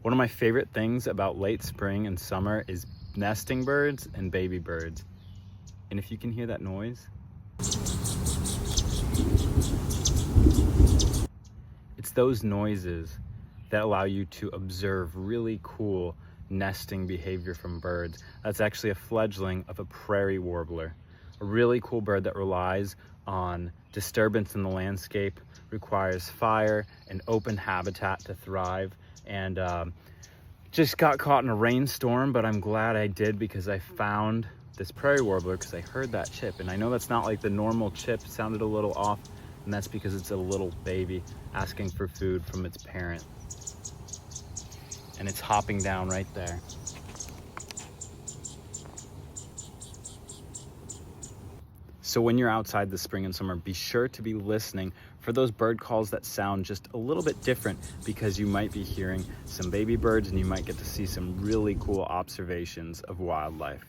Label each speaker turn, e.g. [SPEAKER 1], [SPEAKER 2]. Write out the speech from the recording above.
[SPEAKER 1] One of my favorite things about late spring and summer is nesting birds and baby birds. And if you can hear that noise, it's those noises that allow you to observe really cool nesting behavior from birds. That's actually a fledgling of a prairie warbler, a really cool bird that relies on disturbance in the landscape, requires fire and open habitat to thrive, and just got caught in a rainstorm, but I'm glad I did because I found this prairie warbler because I heard that chip, and I know that's not like the normal chip. It sounded a little off, and that's because it's a little baby asking for food from its parent. And it's hopping down right there. So when you're outside this spring and summer, be sure to be listening for those bird calls that sound just a little bit different, because you might be hearing some baby birds and you might get to see some really cool observations of wildlife.